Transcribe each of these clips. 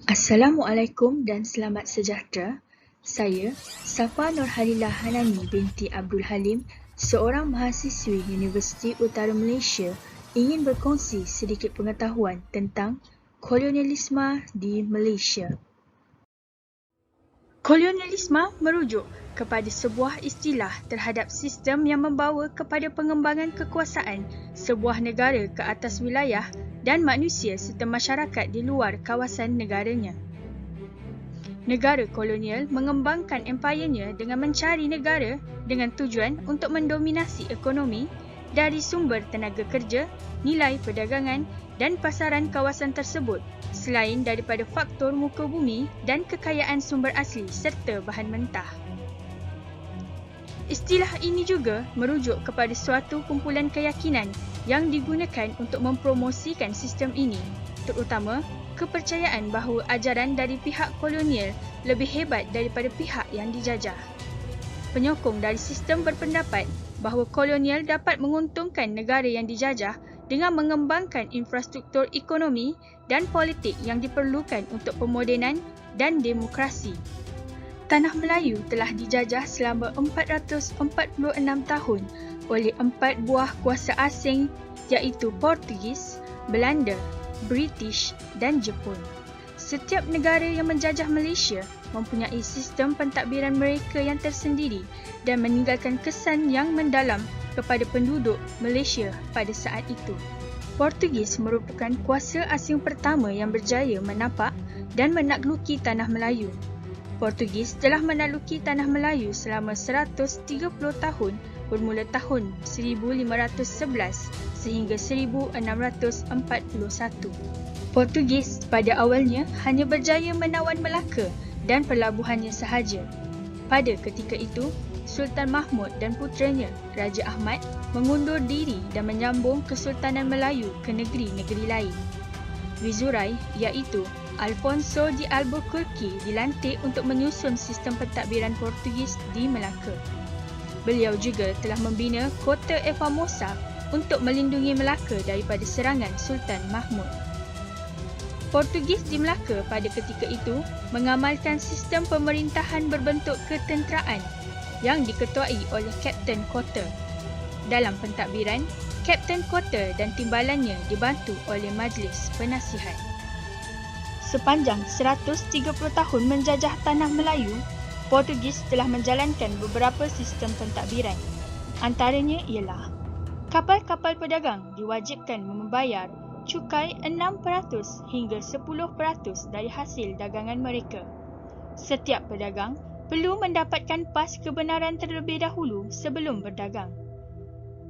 Assalamualaikum dan selamat sejahtera. Saya, Safa Nurhalila Hanani binti Abdul Halim, seorang mahasiswi Universiti Utara Malaysia, ingin berkongsi sedikit pengetahuan tentang kolonialisme di Malaysia. Kolonialisme merujuk kepada sebuah istilah terhadap sistem yang membawa kepada pengembangan kekuasaan sebuah negara ke atas wilayah dan manusia serta masyarakat di luar kawasan negaranya. Negara kolonial mengembangkan empayanya dengan mencari negara dengan tujuan untuk mendominasi ekonomi dari sumber tenaga kerja, nilai perdagangan dan pasaran kawasan tersebut selain daripada faktor muka bumi dan kekayaan sumber asli serta bahan mentah. Istilah ini juga merujuk kepada suatu kumpulan keyakinan yang digunakan untuk mempromosikan sistem ini, terutama kepercayaan bahawa ajaran dari pihak kolonial lebih hebat daripada pihak yang dijajah. Penyokong dari sistem berpendapat bahawa kolonial dapat menguntungkan negara yang dijajah dengan mengembangkan infrastruktur ekonomi dan politik yang diperlukan untuk pemodenan dan demokrasi. Tanah Melayu telah dijajah selama 446 tahun oleh 4 buah kuasa asing iaitu Portugis, Belanda, British dan Jepun. Setiap negara yang menjajah Malaysia mempunyai sistem pentadbiran mereka yang tersendiri dan meninggalkan kesan yang mendalam kepada penduduk Malaysia pada saat itu. Portugis merupakan kuasa asing pertama yang berjaya menapak dan menakluki Tanah Melayu. Portugis telah menakluki Tanah Melayu selama 130 tahun bermula tahun 1511 sehingga 1641. Portugis pada awalnya hanya berjaya menawan Melaka dan pelabuhannya sahaja. Pada ketika itu, Sultan Mahmud dan puteranya, Raja Ahmad, mengundur diri dan menyambung Kesultanan Melayu ke negeri-negeri lain. Viceroy iaitu Alfonso de Albuquerque dilantik untuk menyusun sistem pentadbiran Portugis di Melaka. Beliau juga telah membina Kota Formosa untuk melindungi Melaka daripada serangan Sultan Mahmud. Portugis di Melaka pada ketika itu mengamalkan sistem pemerintahan berbentuk ketenteraan yang diketuai oleh Kapten Kota. Dalam pentadbiran, Kapten Kota dan timbalannya dibantu oleh Majlis Penasihat. Sepanjang 130 tahun menjajah Tanah Melayu, Portugis telah menjalankan beberapa sistem pentadbiran. Antaranya ialah kapal-kapal pedagang diwajibkan membayar cukai 6% hingga 10% dari hasil dagangan mereka. Setiap pedagang perlu mendapatkan pas kebenaran terlebih dahulu sebelum berdagang.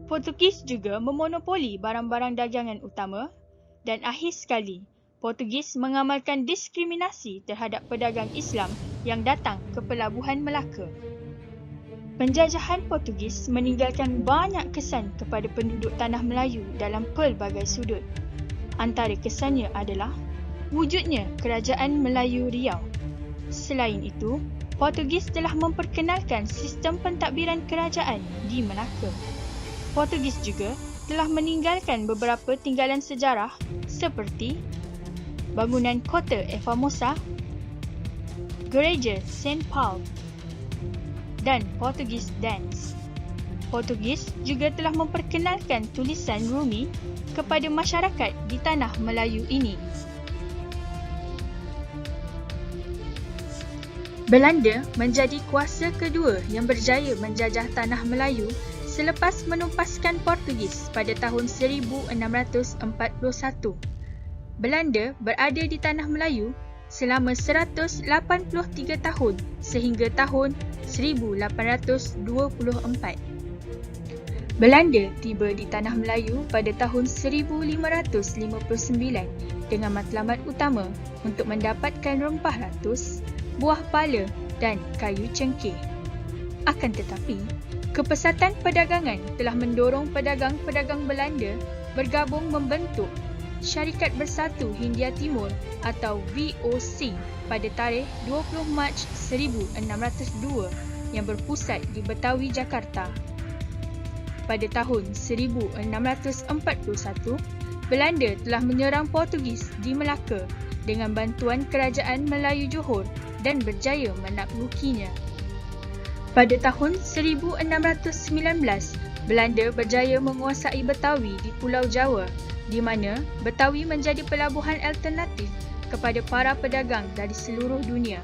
Portugis juga memonopoli barang-barang dagangan utama dan akhir sekali, Portugis mengamalkan diskriminasi terhadap pedagang Islam yang datang ke pelabuhan Melaka. Penjajahan Portugis meninggalkan banyak kesan kepada penduduk Tanah Melayu dalam pelbagai sudut. Antara kesannya adalah wujudnya Kerajaan Melayu Riau. Selain itu, Portugis telah memperkenalkan sistem pentadbiran kerajaan di Melaka. Portugis juga telah meninggalkan beberapa tinggalan sejarah seperti bangunan Kota Formosa, Gereja St. Paul dan Portugis Dance. Portugis juga telah memperkenalkan tulisan Rumi kepada masyarakat di Tanah Melayu ini. Belanda menjadi kuasa kedua yang berjaya menjajah Tanah Melayu selepas menumpaskan Portugis pada tahun 1641. Belanda berada di Tanah Melayu selama 183 tahun sehingga tahun 1824. Belanda tiba di Tanah Melayu pada tahun 1559 dengan matlamat utama untuk mendapatkan rempah ratus, buah pala dan kayu cengkeh. Akan tetapi, kepesatan perdagangan telah mendorong pedagang-pedagang Belanda bergabung membentuk Syarikat Bersatu Hindia Timur atau VOC pada tarikh 20 Mac 1602 yang berpusat di Betawi, Jakarta. Pada tahun 1641, Belanda telah menyerang Portugis di Melaka dengan bantuan Kerajaan Melayu Johor dan berjaya menaklukinya. Pada tahun 1619, Belanda berjaya menguasai Betawi di Pulau Jawa, di mana Betawi menjadi pelabuhan alternatif kepada para pedagang dari seluruh dunia.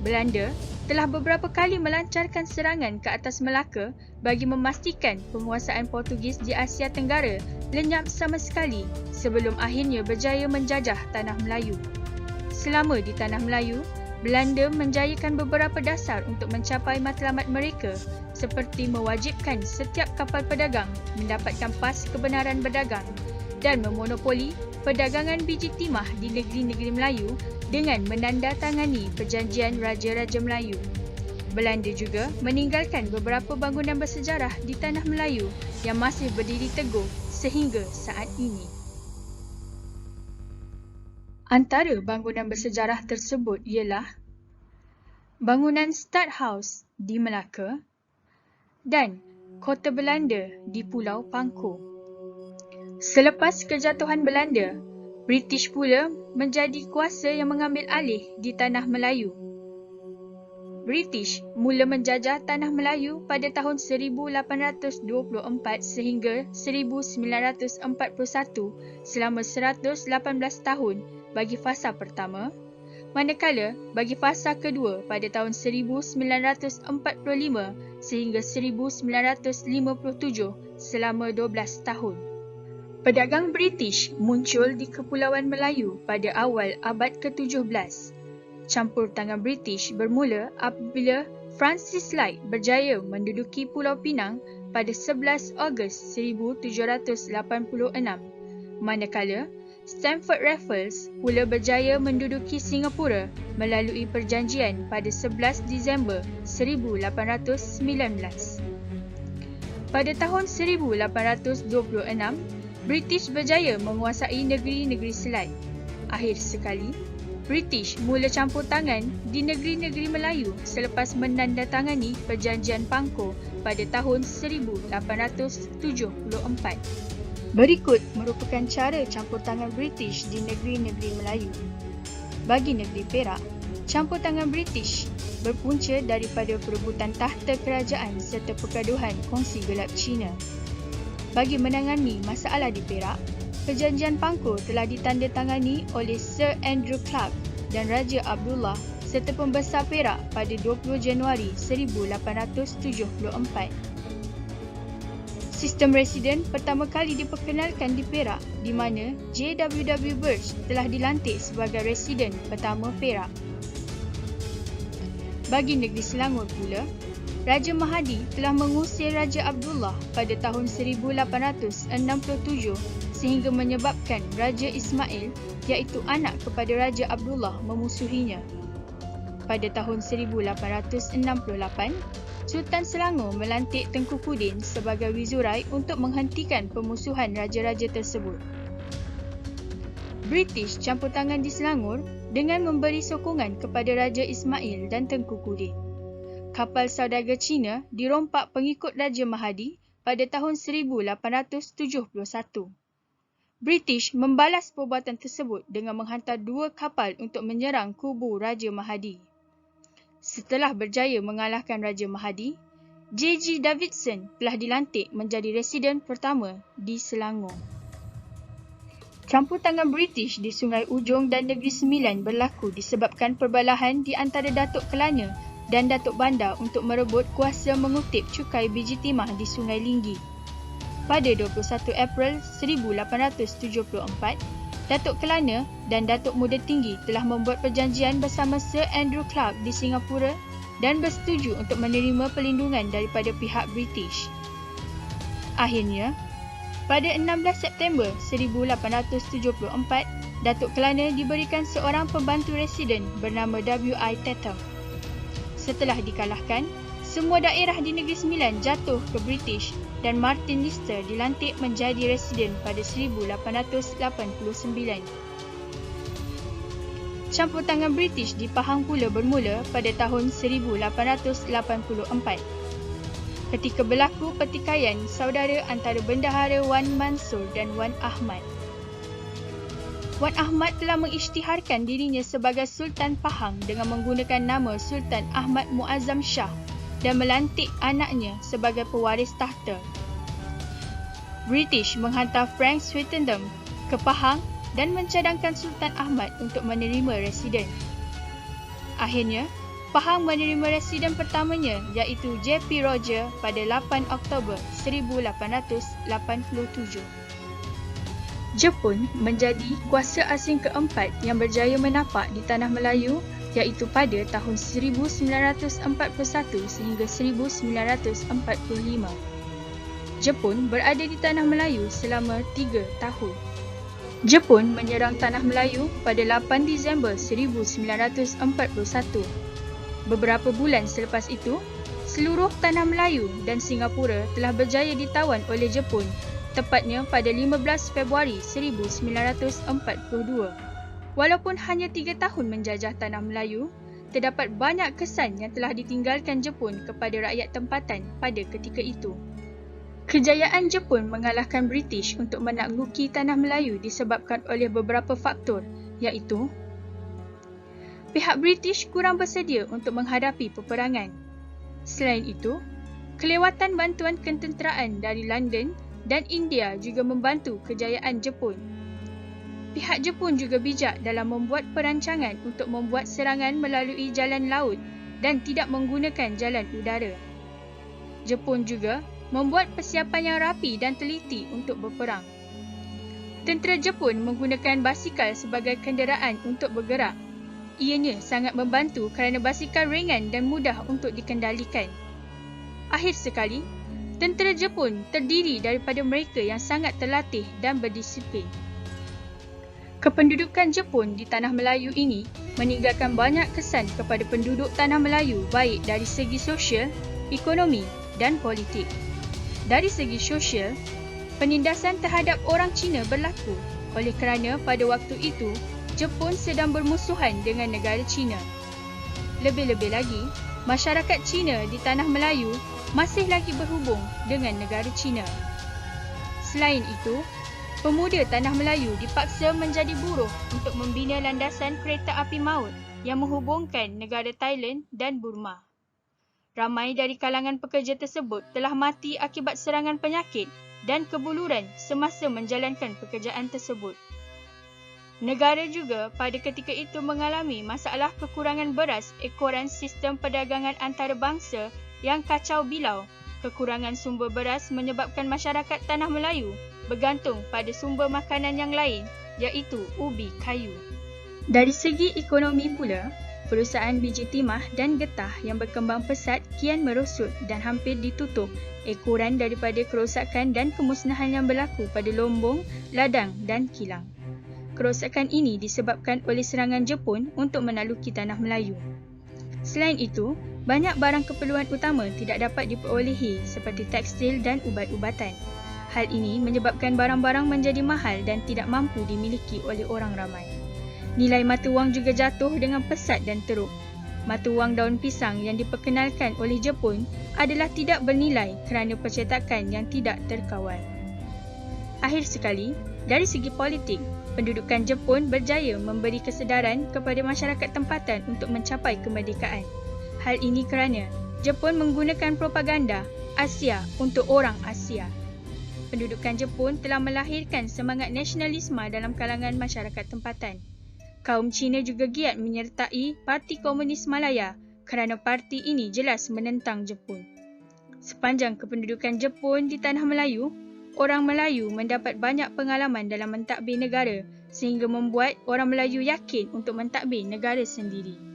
Belanda telah beberapa kali melancarkan serangan ke atas Melaka bagi memastikan penguasaan Portugis di Asia Tenggara lenyap sama sekali sebelum akhirnya berjaya menjajah Tanah Melayu. Selama di Tanah Melayu, Belanda menjayakan beberapa dasar untuk mencapai matlamat mereka seperti mewajibkan setiap kapal pedagang mendapatkan pas kebenaran berdagang dan memonopoli perdagangan biji timah di negeri-negeri Melayu dengan menandatangani perjanjian Raja-Raja Melayu. Belanda juga meninggalkan beberapa bangunan bersejarah di Tanah Melayu yang masih berdiri teguh sehingga saat ini. Antara bangunan bersejarah tersebut ialah bangunan Stadthaus di Melaka dan Kota Belanda di Pulau Pangkor. Selepas kejatuhan Belanda, British pula menjadi kuasa yang mengambil alih di Tanah Melayu. British mula menjajah Tanah Melayu pada tahun 1824 sehingga 1941 selama 118 tahun bagi fasa pertama, manakala bagi fasa kedua pada tahun 1945 sehingga 1957 selama 12 tahun. Pedagang British muncul di Kepulauan Melayu pada awal abad ke-17. Campur tangan British bermula apabila Francis Light berjaya menduduki Pulau Pinang pada 11 Ogos 1786, manakala Stamford Raffles pula berjaya menduduki Singapura melalui perjanjian pada 11 Disember 1819. Pada tahun 1826, British berjaya menguasai negeri-negeri Selat. Akhir sekali, British mula campur tangan di negeri-negeri Melayu selepas menandatangani Perjanjian Pangkor pada tahun 1874. Berikut merupakan cara campur tangan British di negeri-negeri Melayu. Bagi negeri Perak, campur tangan British berpunca daripada perebutan tahta kerajaan serta pergaduhan kongsi gelap Cina. Bagi menangani masalah di Perak, Perjanjian Pangkor telah ditandatangani oleh Sir Andrew Clark dan Raja Abdullah serta pembesar Perak pada 20 Januari 1874. Sistem residen pertama kali diperkenalkan di Perak di mana J.W.W. Birch telah dilantik sebagai residen pertama Perak. Bagi negeri Selangor pula, Raja Mahadi telah mengusir Raja Abdullah pada tahun 1867 sehingga menyebabkan Raja Ismail iaitu anak kepada Raja Abdullah memusuhinya. Pada tahun 1868, Sultan Selangor melantik Tengku Kudin sebagai Wizurai untuk menghentikan pemusuhan raja-raja tersebut. British campur tangan di Selangor dengan memberi sokongan kepada Raja Ismail dan Tengku Kudin. Kapal saudagar Cina dirompak pengikut Raja Mahadi pada tahun 1871. British membalas perbuatan tersebut dengan menghantar 2 kapal untuk menyerang kubu Raja Mahadi. Setelah berjaya mengalahkan Raja Mahadi, J.G. Davidson telah dilantik menjadi residen pertama di Selangor. Campur tangan British di Sungai Ujong dan Negeri Sembilan berlaku disebabkan perbalahan di antara Datuk Kelana dan Datuk Bandar untuk merebut kuasa mengutip cukai biji timah di Sungai Linggi. Pada 21 April 1874, Datuk Kelana dan Datuk Muda Tinggi telah membuat perjanjian bersama Sir Andrew Clark di Singapura dan bersetuju untuk menerima perlindungan daripada pihak British. Akhirnya, pada 16 September 1874, Datuk Kelana diberikan seorang pembantu residen bernama W.I. Tatham. Setelah dikalahkan, semua daerah di Negeri Sembilan jatuh ke British dan Martin Lister dilantik menjadi residen pada 1889. Campur tangan British di Pahang pula bermula pada tahun 1884. Ketika berlaku pertikaian saudara antara Bendahara Wan Mansur dan Wan Ahmad. Wan Ahmad telah mengisytiharkan dirinya sebagai Sultan Pahang dengan menggunakan nama Sultan Ahmad Muazzam Shah dan melantik anaknya sebagai pewaris tahta. British menghantar Frank Swettenham ke Pahang dan mencadangkan Sultan Ahmad untuk menerima residen. Akhirnya, Pahang menerima residen pertamanya iaitu J.P. Roger pada 8 Oktober 1887. Jepun menjadi kuasa asing keempat yang berjaya menapak di Tanah Melayu iaitu pada tahun 1941 sehingga 1945. Jepun berada di Tanah Melayu selama 3 tahun. Jepun menyerang Tanah Melayu pada 8 Disember 1941. Beberapa bulan selepas itu, seluruh Tanah Melayu dan Singapura telah berjaya ditawan oleh Jepun, tepatnya pada 15 Februari 1942. Walaupun hanya 3 tahun menjajah Tanah Melayu, terdapat banyak kesan yang telah ditinggalkan Jepun kepada rakyat tempatan pada ketika itu. Kejayaan Jepun mengalahkan British untuk menakluki Tanah Melayu disebabkan oleh beberapa faktor, iaitu pihak British kurang bersedia untuk menghadapi peperangan. Selain itu, kelewatan bantuan ketenteraan dari London dan India juga membantu kejayaan Jepun. Pihak Jepun juga bijak dalam membuat perancangan untuk membuat serangan melalui jalan laut dan tidak menggunakan jalan udara. Jepun juga membuat persiapan yang rapi dan teliti untuk berperang. Tentera Jepun menggunakan basikal sebagai kenderaan untuk bergerak. Ianya sangat membantu kerana basikal ringan dan mudah untuk dikendalikan. Akhir sekali, tentera Jepun terdiri daripada mereka yang sangat terlatih dan berdisiplin. Kependudukan Jepun di Tanah Melayu ini meninggalkan banyak kesan kepada penduduk Tanah Melayu baik dari segi sosial, ekonomi dan politik. Dari segi sosial, penindasan terhadap orang Cina berlaku oleh kerana pada waktu itu Jepun sedang bermusuhan dengan negara China. Lebih-lebih lagi, masyarakat Cina di Tanah Melayu masih lagi berhubung dengan negara China. Selain itu, pemuda Tanah Melayu dipaksa menjadi buruh untuk membina landasan kereta api maut yang menghubungkan negara Thailand dan Burma. Ramai dari kalangan pekerja tersebut telah mati akibat serangan penyakit dan kebuluran semasa menjalankan pekerjaan tersebut. Negara juga pada ketika itu mengalami masalah kekurangan beras ekoran sistem perdagangan antarabangsa yang kacau bilau. Kekurangan sumber beras menyebabkan masyarakat Tanah Melayu bergantung pada sumber makanan yang lain iaitu ubi kayu. Dari segi ekonomi pula, perusahaan biji timah dan getah yang berkembang pesat kian merosot dan hampir ditutup ekoran daripada kerosakan dan kemusnahan yang berlaku pada Lombong, Ladang dan Kilang. Kerosakan ini disebabkan oleh serangan Jepun untuk menakluki Tanah Melayu. Selain itu, banyak barang keperluan utama tidak dapat diperolehi seperti tekstil dan ubat-ubatan. Hal ini menyebabkan barang-barang menjadi mahal dan tidak mampu dimiliki oleh orang ramai. Nilai mata wang juga jatuh dengan pesat dan teruk. Mata wang daun pisang yang diperkenalkan oleh Jepun adalah tidak bernilai kerana percetakan yang tidak terkawal. Akhir sekali, dari segi politik, pendudukan Jepun berjaya memberi kesedaran kepada masyarakat tempatan untuk mencapai kemerdekaan. Hal ini kerana Jepun menggunakan propaganda Asia untuk orang Asia. Pendudukan Jepun telah melahirkan semangat nasionalisme dalam kalangan masyarakat tempatan. Kaum Cina juga giat menyertai Parti Komunis Malaya kerana parti ini jelas menentang Jepun. Sepanjang kependudukan Jepun di Tanah Melayu, orang Melayu mendapat banyak pengalaman dalam mentadbir negara sehingga membuat orang Melayu yakin untuk mentadbir negara sendiri.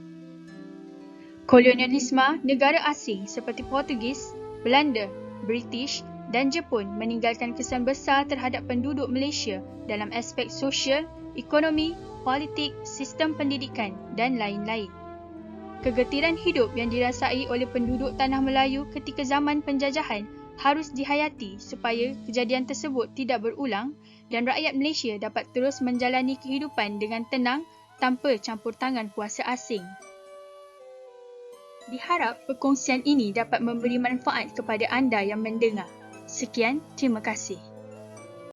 Kolonialisme negara asing seperti Portugis, Belanda, British dan Jepun meninggalkan kesan besar terhadap penduduk Malaysia dalam aspek sosial, ekonomi, politik, sistem pendidikan dan lain-lain. Kegetiran hidup yang dirasai oleh penduduk Tanah Melayu ketika zaman penjajahan harus dihayati supaya kejadian tersebut tidak berulang dan rakyat Malaysia dapat terus menjalani kehidupan dengan tenang tanpa campur tangan kuasa asing. Diharap perkongsian ini dapat memberi manfaat kepada anda yang mendengar. Sekian, terima kasih.